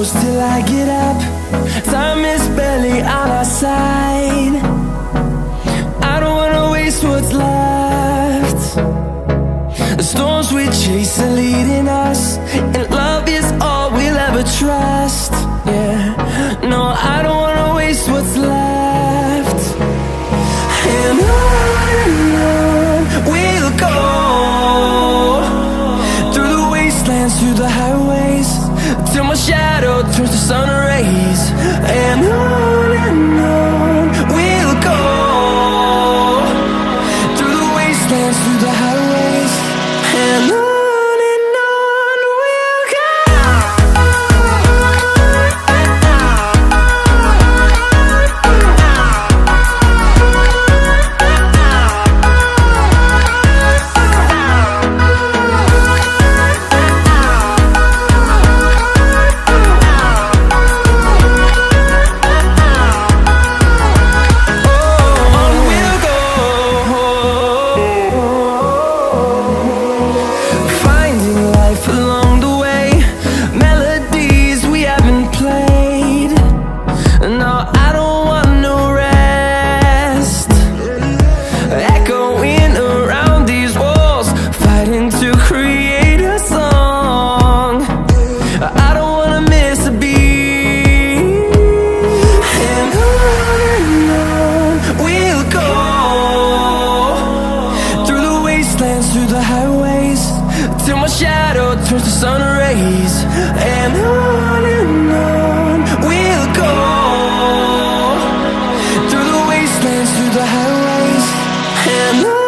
close till I get up. Time is barely on our side. I don't wanna waste what's left. The storms we chase are leading us, and love is all we'll ever trust. Yeah, no, I don't wanna waste what's left. And on we'll go, through the wastelands, through the highways, till my shadow turns to sun rays. And on we'll go, through the wastelands, through the highways, and on we'll go. Through the highways, till my shadow turns to sun rays. And on we'll go, through the wastelands, through the highways, and on.